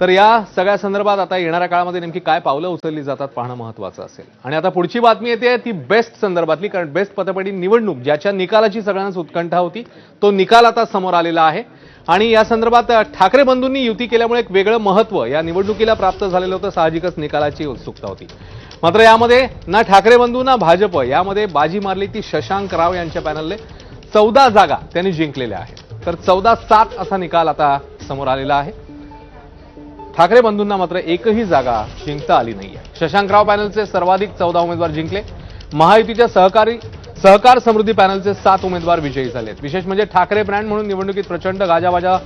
तर या सगळ्या संदर्भात आता येणाऱ्या काळामध्ये नेमकी काय पावलं उचलली जातात पाहणं महत्त्वाचं असेल। आणि आता पुढची बातमी येते ती बेस्ट संदर्भातली, कारण बेस्ट पतपेढी निवडणूक ज्याच्या निकालाची सगळ्यांनाच उत्कंठा होती तो निकाल आता समोर आलेला आहे। आणि या संदर्भात ठाकरे बंधूंनी युती केल्यामुळे एक वेगळं महत्त्व या निवडणुकीला प्राप्त झालेलं होतं। साहजिकच निकालाची उत्सुकता होती, मात्र यामध्ये ना ठाकरे बंधू ना भाजप यामध्ये बाजी मारली ती शशांक राव यांच्या पॅनलने। 14 जागा त्यांनी जिंकलेल्या आहेत, तर 14-7 असा निकाल आता समोर आलेला आहे। ठाकरे बंधूंना मात्र एकही जागा जिंकता आली नाहीये। शशांकराव पॅनलचे सर्वाधिक 14 उमेदवार जिंकले। महायुतीच्या सहकार समृद्धी पॅनलचे 7 उमेदवार विजयी झालेत। विशेष म्हणजे ठाकरे ब्रँड म्हणून निवडणुकीत प्रचंड गाजावाजा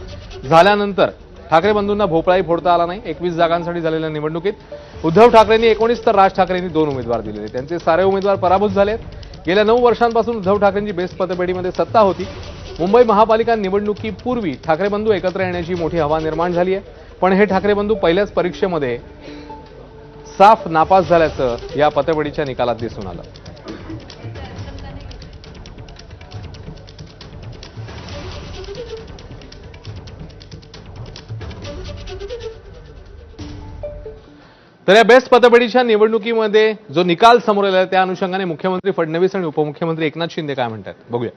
झाल्यानंतर ठाकरे बंधूंना भोपळाही फोडता आला नाही। 21 जागांसाठी झालेल्या निवडणुकीत उद्धव ठाकरेंनी 19 तर राज ठाकरेंनी 2 उमेदवार दिलेले। त्यांचे सारे उमेदवार पराभूत झालेत। गेल्या 9 वर्षांपासून उद्धव ठाकरेंची बेस्ट पतपेढीमध्ये सत्ता होती। मुंबई महापालिका निवडणुकीपूर्वी ठाकरे बंधू एकत्र येण्याची मोठी हवा निर्माण झाली आहे, पण हे ठाकरे बंधू पहिल्याच परीक्षेमध्ये साफ नापास झाल्याचं या पतपेढीच्या निकालात दिसून आलं। तर या बेस्ट पतपेढीच्या निवडणुकीमध्ये जो निकाल समोर आला त्या अनुषंगाने मुख्यमंत्री फडणवीस आणि उपमुख्यमंत्री एकनाथ शिंदे काय म्हणतात बघूया।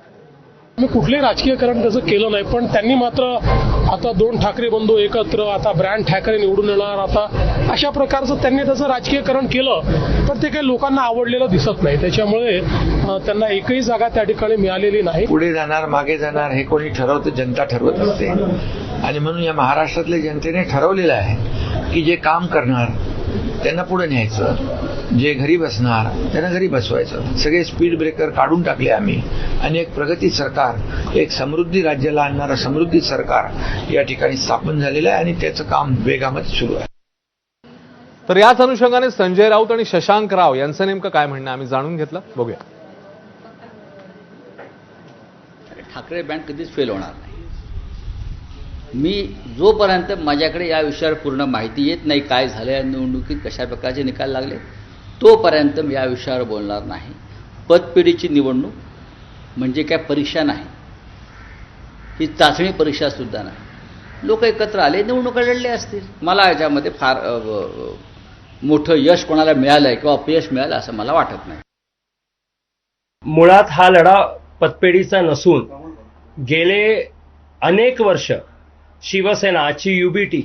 मी कुठलेही राजकीयकरण त्याचं केलं नाही, पण त्यांनी मात्र आता 2 ठाकरे बंधू एकत्र, आता ब्रँड ठाकरे निवडून येणार, आता अशा प्रकारचं त्यांनी त्याचं राजकीयकरण केलं, पण ते काही लोकांना आवडलेलं दिसत नाही। त्याच्यामुळे त्यांना एकही जागा त्या ठिकाणी मिळालेली नाही। पुढे जाणार मागे जाणार हे कोणी ठरवतं, जनता ठरवत असते। आणि म्हणून या महाराष्ट्रातल्या जनतेने ठरवलेलं आहे की जे काम करणार त्यांना पुढे न्यायचं, जे घरी बसणार त्यांना घरी बसवायचं। सगळे स्पीड ब्रेकर काढून टाकले आम्ही आणि एक प्रगती सरकार, एक समृद्धी राज्याला आणणारं समृद्धी सरकार या ठिकाणी स्थापन झालेलं आहे आणि त्याचं काम वेगामध्ये सुरू आहे। तर याच अनुषंगाने संजय राऊत आणि शशांक राव यांचं नेमकं काय म्हणणं आम्ही जाणून घेतलं, बघूया। ठाकरे बँड कधीच फेल होणार नाही। मी जोपर्यंत माझ्याकडे या विषयावर पूर्ण माहिती येत नाही, काय झालं या निवडणुकीत, कशा प्रकारचे निकाल लागले, तोपर्यंत मी या विषयावर बोलणार नाही। पतपेढीची निवडणूक म्हणजे काय परीक्षा नाही, ही चाचणी परीक्षा सुद्धा नाही। लोक एकत्र आले, निवडणुका लढल्या असतील। मला याच्यामध्ये फार मोठं यश कोणाला मिळालंय किंवा अपयश मिळालं असं मला वाटत नाही। मुळात हा लढा पतपेढीचा नसून गेले अनेक वर्ष शिवसेना, आजची युबीटी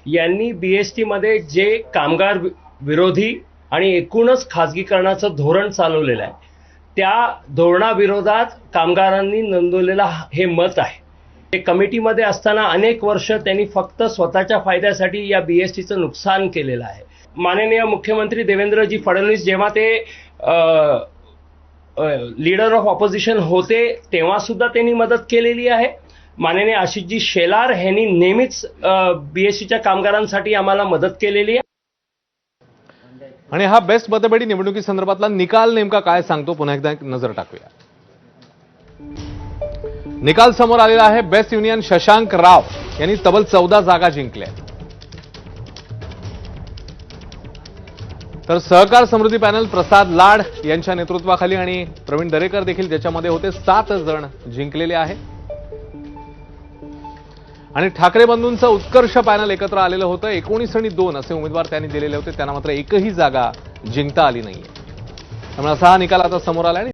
यांनी बीएसटी मध्ये जे कामगार विरोधी आणि एकूणच खाजगीकरणाचं धोरण चालवलेलं आहे, त्या धोरणाविरोधात कामगारांनी नोंदवलेला हे मत आहे। ते कमिटीमध्ये असताना अनेक वर्ष त्यांनी फक्त स्वतःच्या फायद्यासाठी या बीएसटीचं नुकसान केलेलं आहे। माननीय मुख्यमंत्री देवेंद्रजी फडणवीस जेव्हा ते लीडर ऑफ ऑपोजिशन होते तेव्हा सुद्धा त्यांनी मदत केलेली आहे। माननीय आशिषजी शेलार यांनी नेहमीच बीएसटीच्या कामगारांसाठी आम्हाला मदत केलेली आहे। आणि हा बेस्ट पतपेढी निवडणुकी संदर्भातला निकाल नेमका काय सांगतो पुन्हा एकदा एक नजर टाकूया। निकाल समोर आलेला आहे। बेस्ट युनियन शशांक राव यांनी तब्बल 14 जागा जिंकल्या, तर सहकार समृद्धी पॅनल प्रसाद लाड यांच्या नेतृत्वाखाली आणि प्रवीण दरेकर देखील ज्याच्यामध्ये होते 7 जण जिंकलेले आहेत। आणि ठाकरे बंधूंचं उत्कर्ष पॅनल एकत्र आलेलं होतं। 19 आणि 2 असे उमेदवार त्यांनी दिलेले होते, त्यांना मात्र एकही जागा जिंकता आली नाहीये। त्यामुळे असा हा निकाल आता समोर आला।